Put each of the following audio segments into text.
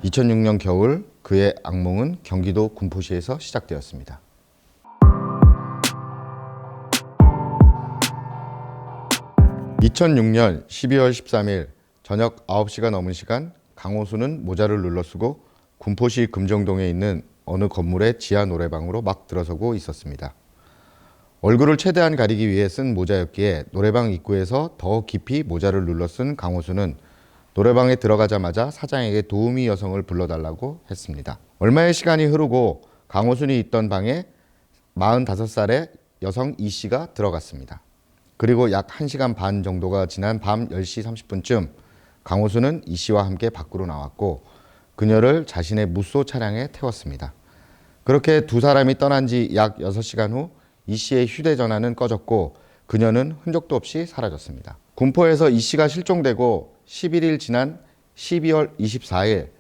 2006년 겨울 그의 악몽은 경기도 군포시에서 시작되었습니다. (2006년 12월 13일) 저녁 9시가 넘은 시간, 강호수는 모자를 눌러 쓰고 군포시 금정동에 있는 어느 건물의 지하 노래방으로 막 들어서고 있었습니다. 얼굴을 최대한 가리기 위해 쓴 모자였기에 노래방 입구에서 더 깊이 모자를 눌러 쓴 강호수는 노래방에 들어가자마자 사장에게 도우미 여성을 불러달라고 했습니다. 얼마의 시간이 흐르고 강호순이 있던 방에 45살의 여성 이 씨가 들어갔습니다. 그리고 약 1시간 반 정도가 지난 밤 10시 30분쯤 강호순은 이 씨와 함께 밖으로 나왔고 그녀를 자신의 무쏘 차량에 태웠습니다. 그렇게 두 사람이 떠난 지 약 6시간 후 이 씨의 휴대전화는 꺼졌고 그녀는 흔적도 없이 사라졌습니다. 군포에서 이 씨가 실종되고 11일 지난 12월 24일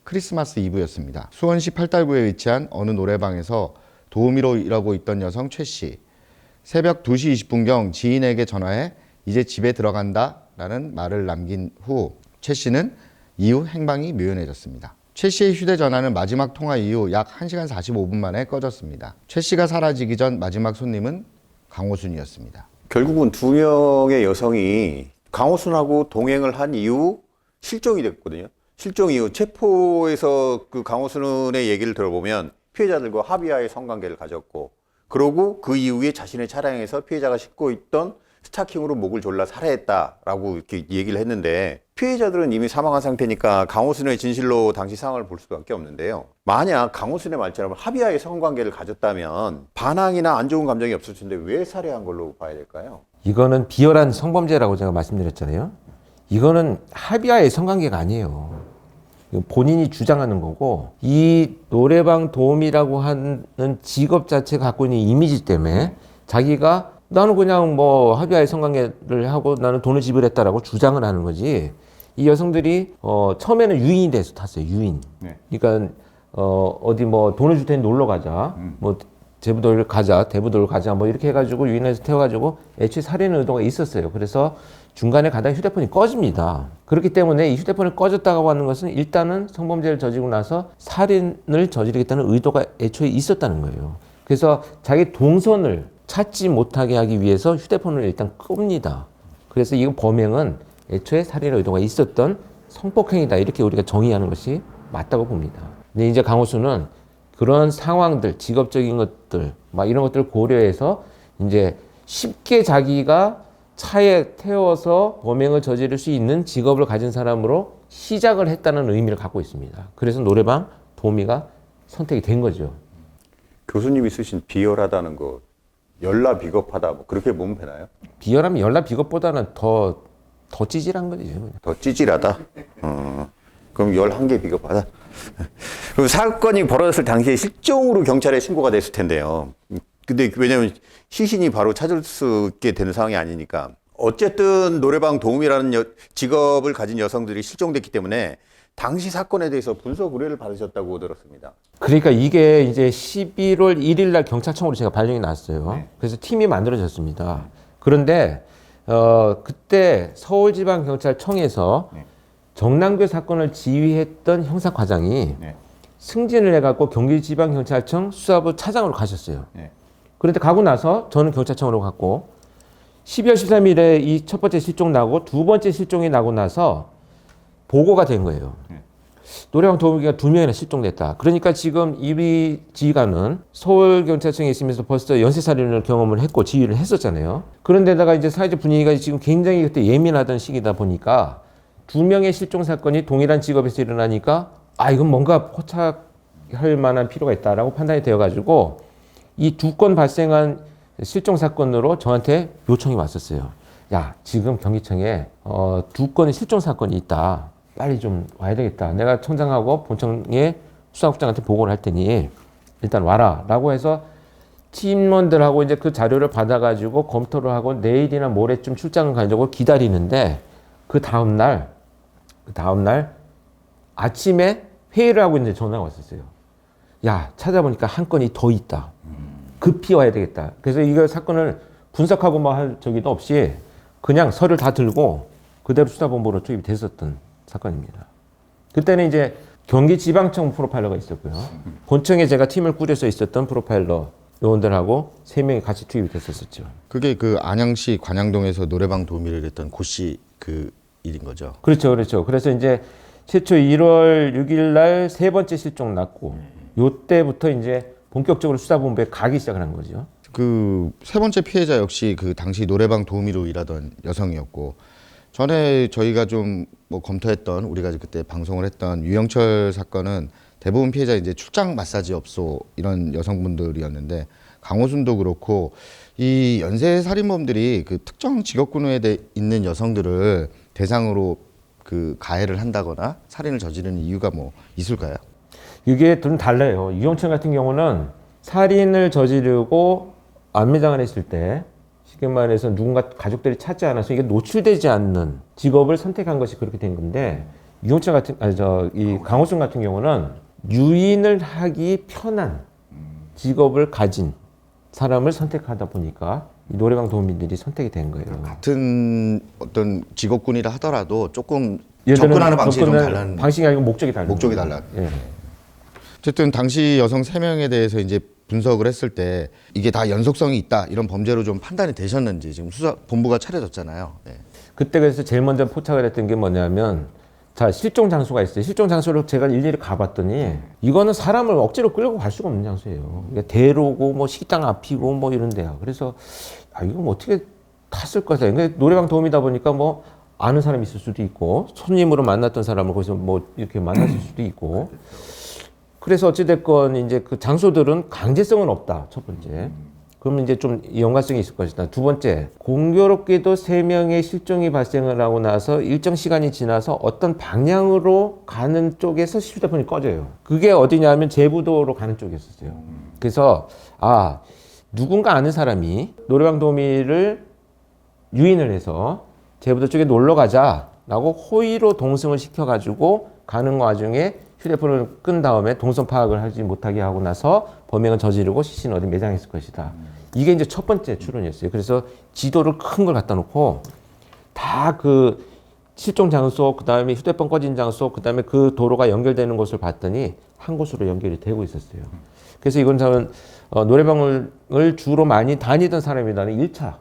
크리스마스 이브였습니다. 수원시 팔달구에 위치한 어느 노래방에서 도우미로 일하고 있던 여성 최 씨. 새벽 2시 20분경 지인에게 전화해 이제 집에 들어간다 라는 말을 남긴 후 최 씨는 이후 행방이 묘연해졌습니다. 최 씨의 휴대전화는 마지막 통화 이후 약 1시간 45분 만에 꺼졌습니다. 최 씨가 사라지기 전 마지막 손님은 강호순이었습니다. 결국은 두 명의 여성이 강호순하고 동행을 한 이후 실종이 됐거든요. 실종 이후 체포에서 그 강호순의 얘기를 들어보면 피해자들과 합의하에 성관계를 가졌고, 그러고 그 이후에 자신의 차량에서 피해자가 싣고 있던 스타킹으로 목을 졸라 살해했다라고 이렇게 얘기를 했는데, 피해자들은 이미 사망한 상태니까 강호순의 진실로 당시 상황을 볼 수밖에 없는데요. 만약 강호순의 말처럼 합의하에 성관계를 가졌다면 반항이나 안 좋은 감정이 없을 텐데 왜 살해한 걸로 봐야 될까요? 이거는 비열한 성범죄라고 제가 말씀드렸잖아요. 이거는 합의하에 성관계가 아니에요. 본인이 주장하는 거고, 이 노래방 도우미라고 하는 직업 자체가 갖고 있는 이미지 때문에 자기가 나는 그냥 뭐 합의하에 성관계를 하고 나는 돈을 지불했다라고 주장을 하는 거지. 이 여성들이 처음에는 유인이 돼서 탔어요. 유인. 네. 그러니까 어디 뭐 돈을 줄 테니 놀러 가자. 뭐 제부도를 가자, 대부도를 가자, 뭐 이렇게 해가지고 유인해서 태워가지고 애초에 살인 의도가 있었어요. 그래서 중간에 가다가 휴대폰이 꺼집니다. 그렇기 때문에 이 휴대폰이 꺼졌다고 하는 것은 일단은 성범죄를 저지르고 나서 살인을 저지르겠다는 의도가 애초에 있었다는 거예요. 그래서 자기 동선을 찾지 못하게 하기 위해서 휴대폰을 일단 끕니다. 그래서 이 범행은 애초에 살인 의도가 있었던 성폭행이다, 이렇게 우리가 정의하는 것이 맞다고 봅니다. 근데 이제 강호수는 그런 상황들, 직업적인 것들, 막 이런 것들을 고려해서 이제 쉽게 자기가 차에 태워서 범행을 저지를 수 있는 직업을 가진 사람으로 시작을 했다는 의미를 갖고 있습니다. 그래서 노래방 도우미가 선택이 된 거죠. 교수님이 쓰신 비열하다는 거, 열나 비겁하다, 뭐 그렇게 보면 되나요? 비열하면 열나 비겁보다는 더 찌질한 거지. 그냥. 더 찌질하다? 그럼 11개 비겁하다? 그리고 사건이 벌어졌을 당시에 실종으로 경찰에 신고가 됐을 텐데요. 근데 왜냐면 시신이 바로 찾을 수 있게 되는 상황이 아니니까. 어쨌든 노래방 도우미라는 직업을 가진 여성들이 실종됐기 때문에 당시 사건에 대해서 분석 의뢰를 받으셨다고 들었습니다. 그러니까 이게 이제 11월 1일 날 경찰청으로 제가 발령이 났어요. 네. 그래서 팀이 만들어졌습니다. 그런데 그때 서울지방경찰청에서 네. 정남규 사건을 지휘했던 형사과장이 네. 승진을 해갖고 경기지방경찰청 수사부 차장으로 가셨어요. 네. 그런데 가고 나서 저는 경찰청으로 갔고 12월 13일에 이 첫 번째 실종 나고 두 번째 실종이 나고 나서 보고가 된 거예요. 노래방 도우미가 2명이나 실종됐다. 그러니까 지금 이 지휘관은 서울경찰청에 있으면서 벌써 연쇄살인을 경험을 했고 지휘를 했었잖아요. 그런데다가 이제 사회적 분위기가 지금 굉장히 그때 예민하던 시기다 보니까 2명의 실종 사건이 동일한 직업에서 일어나니까 이건 뭔가 포착할 만한 필요가 있다라고 판단이 되어가지고 이 2건 발생한 실종 사건으로 저한테 요청이 왔었어요. 야, 지금 경기청에 2건의 실종 사건이 있다. 빨리 좀 와야 되겠다. 내가 청장하고 본청의 수사국장한테 보고를 할 테니 일단 와라. 라고 해서 팀원들하고 이제 그 자료를 받아가지고 검토를 하고 내일이나 모레쯤 출장을 가려고 기다리는데 그 다음날 아침에 회의를 하고 있는데 전화가 왔었어요. 야, 찾아보니까 한 건이 더 있다. 급히 와야 되겠다. 그래서 이거 사건을 분석하고 뭐 할 저기도 없이 그냥 서류를 다 들고 그대로 수사본부로 투입이 됐었던 사건입니다. 그때는 이제 경기지방청 프로파일러가 있었고요. 본청에 제가 팀을 꾸려서 있었던 프로파일러 요원들하고 3명이 같이 투입이 됐었죠. 그게 그 안양시 관양동에서 노래방 도우미를 했던 고씨 그 일인 거죠. 그렇죠, 그렇죠. 그래서 이제 최초 1월 6일 날 3번째 실종 났고, 요때부터 이제 본격적으로 수사본부에 가기 시작을 한 거죠. 그 세 번째 피해자 역시 그 당시 노래방 도우미로 일하던 여성이었고, 전에 저희가 좀 뭐 검토했던, 우리가 그때 방송을 했던 유영철 사건은 대부분 피해자 이제 출장 마사지 업소 이런 여성분들이었는데, 강호순도 그렇고 이 연쇄 살인범들이 그 특정 직업군에 있는 여성들을 대상으로 그 가해를 한다거나 살인을 저지르는 이유가 뭐 있을까요? 이게 좀 달라요. 유영철 같은 경우는 살인을 저지르고 안매장을 했을 때 쉽게 말해서 누군가 가족들이 찾지 않아서 이게 노출되지 않는 직업을 선택한 것이 그렇게 된 건데, 유영철 같은 이 강호순 같은 경우는 유인을 하기 편한 직업을 가진 사람을 선택하다 보니까 이 노래방 도우미들이 선택이 된 거예요. 같은 어떤 직업군이라 하더라도 조금 접근하는 방식이 좀 다른, 방식이 아니고 목적이 달라. 목적이 달라. 예. 어쨌든 당시 여성 3명에 대해서 이제 분석을 했을 때 이게 다 연속성이 있다 이런 범죄로 좀 판단이 되셨는지, 지금 수사 본부가 차려졌잖아요. 네. 그때 그래서 제일 먼저 포착을 했던 게 뭐냐면, 자, 실종 장소가 있어요. 실종 장소를 제가 일일이 가봤더니 이거는 사람을 억지로 끌고 갈 수가 없는 장소예요. 그러니까 대로고 뭐 식당 앞이고 뭐 이런 데야. 그래서 이거 뭐 어떻게 탔을 거다. 그러니까 노래방 도우미다 보니까 뭐 아는 사람이 있을 수도 있고, 손님으로 만났던 사람을 거기서 뭐 이렇게 만났을 수도 있고. 그래서 어찌됐건 이제 그 장소들은 강제성은 없다. 첫 번째. 그러면 이제 좀 연관성이 있을 것이다. 두 번째, 공교롭게도 3명의 실종이 발생을 하고 나서 일정 시간이 지나서 어떤 방향으로 가는 쪽에서 휴대폰이 꺼져요. 그게 어디냐면 제부도로 가는 쪽이었어요. 그래서 누군가 아는 사람이 노래방 도우미를 유인을 해서 제부도 쪽에 놀러 가자라고 호의로 동승을 시켜가지고 가는 와중에 휴대폰을 끈 다음에 동선 파악을 하지 못하게 하고 나서 범행을 저지르고 시신은 어디 매장했을 것이다. 이게 이제 첫 번째 추론이었어요. 그래서 지도를 큰 걸 갖다 놓고 다 그 실종 장소, 그 다음에 휴대폰 꺼진 장소, 그 다음에 그 도로가 연결되는 곳을 봤더니 한 곳으로 연결이 되고 있었어요. 그래서 이건 저는 노래방을 주로 많이 다니던 사람이라는 1차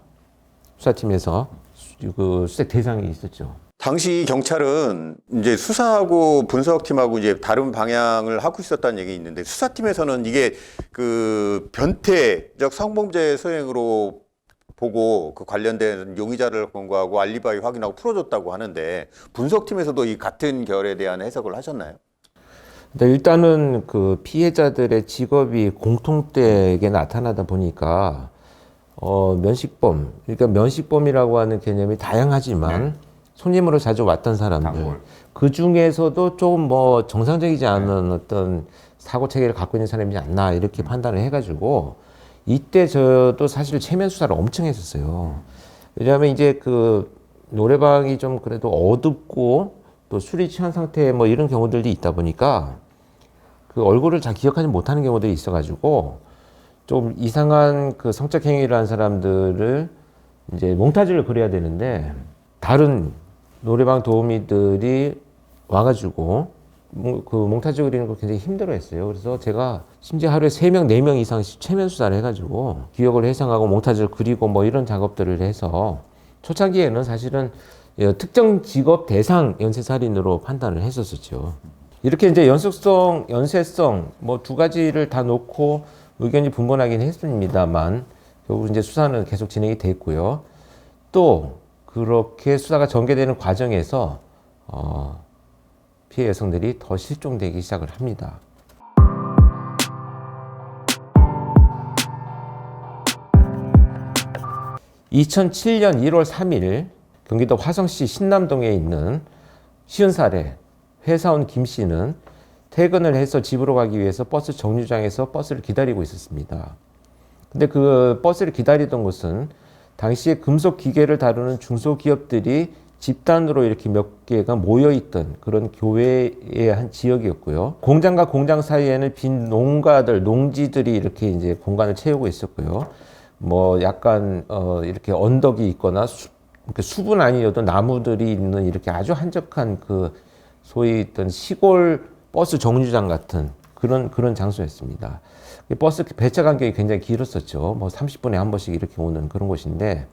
수사팀에서 그 수색 대상이 있었죠. 당시 경찰은 이제 수사하고 분석팀하고 이제 다른 방향을 하고 있었다는 얘기 있는데, 수사팀에서는 이게 그 변태적 성범죄 소행으로 보고 그 관련된 용의자를 검거하고 알리바이 확인하고 풀어줬다고 하는데, 분석팀에서도 이 같은 결에 대한 해석을 하셨나요? 일단은 그 피해자들의 직업이 공통되게 나타나다 보니까 면식범, 그러니까 면식범이라고 하는 개념이 다양하지만 손님으로 자주 왔던 사람들, 그 중에서도 좀 뭐 정상적이지 않은 어떤 사고 체계를 갖고 있는 사람이지 않나 이렇게 판단을 해가지고, 이때 저도 사실 체면 수사를 엄청 했었어요. 왜냐하면 이제 그 노래방이 좀 그래도 어둡고 또 술이 취한 상태 뭐 이런 경우들이 있다 보니까 그 얼굴을 잘 기억하지 못하는 경우들이 있어가지고 좀 이상한 그 성적 행위를 한 사람들을 이제 몽타주를 그려야 되는데, 다른 노래방 도우미들이 와가지고 그 몽타주 그리는 걸 굉장히 힘들어했어요. 그래서 제가 심지어 하루에 3명, 4명 이상씩 체면 수사를 해가지고 기억을 해상하고 몽타주를 그리고 뭐 이런 작업들을 해서 초창기에는 사실은 특정 직업 대상 연쇄살인으로 판단을 했었었죠. 이렇게 이제 연속성, 연쇄성 뭐 두 가지를 다 놓고 의견이 분분하긴 했습니다만 결국 이제 수사는 계속 진행이 됐고요. 또 그렇게 수사가 전개되는 과정에서 피해 여성들이 더 실종되기 시작을 합니다. (2007년 1월 3일) 경기도 화성시 신남동에 있는 50살의 회사원 김 씨는 퇴근을 해서 집으로 가기 위해서 버스 정류장에서 버스를 기다리고 있었습니다. 근데 그 버스를 기다리던 곳은 당시에 금속 기계를 다루는 중소기업들이 집단으로 이렇게 몇 개가 모여있던 그런 교외의 한 지역이었고요. 공장과 공장 사이에는 빈 농가들, 농지들이 이렇게 이제 공간을 채우고 있었고요. 뭐 약간 이렇게 언덕이 있거나 숲은 아니어도 나무들이 있는 이렇게 아주 한적한 그 소위 있던 시골 버스 정류장 같은 그런 장소였습니다. 버스 배차 간격이 굉장히 길었었죠. 뭐 30분에 한 번씩 이렇게 오는 그런 곳인데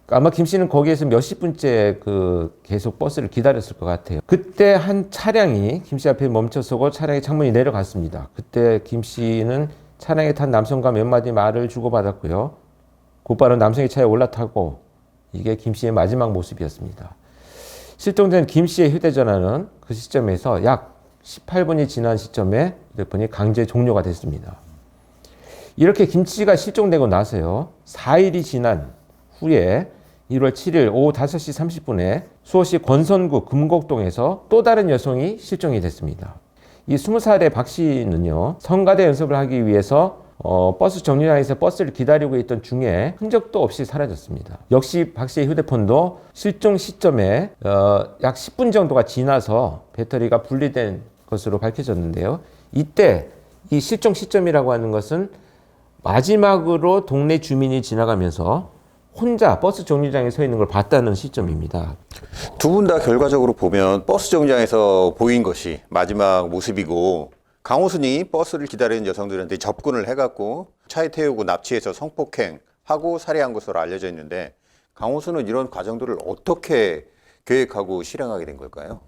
아마 김 씨는 거기에서 몇십 분째 계속 버스를 기다렸을 것 같아요. 그때 한 차량이 김 씨 앞에 멈춰서고 차량의 창문이 내려갔습니다. 그때 김 씨는 차량에 탄 남성과 몇 마디 말을 주고받았고요. 곧바로 남성의 차에 올라타고 이게 김 씨의 마지막 모습이었습니다. 실종된 김 씨의 휴대전화는 그 시점에서 약 18분이 지난 시점에 휴대폰이 강제 종료가 됐습니다. 이렇게 김 씨가 실종되고 나서요. 4일이 지난 후에 1월 7일 오후 5시 30분에 수원시 권선구 금곡동에서 또 다른 여성이 실종이 됐습니다. 이 20살의 박 씨는요. 성가대 연습을 하기 위해서 버스 정류장에서 버스를 기다리고 있던 중에 흔적도 없이 사라졌습니다. 역시 박 씨의 휴대폰도 실종 시점에 약 10분 정도가 지나서 배터리가 분리된 것으로 밝혀졌는데요. 이때 이 실종 시점이라고 하는 것은 마지막으로 동네 주민이 지나가면서 혼자 버스 정류장에 서 있는 걸 봤다는 시점입니다. 두 분 다 결과적으로 보면 버스 정류장에서 보인 것이 마지막 모습이고 강호순이 버스를 기다리는 여성들한테 접근을 해갖고 차에 태우고 납치해서 성폭행하고 살해한 것으로 알려져 있는데 강호순은 이런 과정들을 어떻게 계획하고 실행하게 된 걸까요?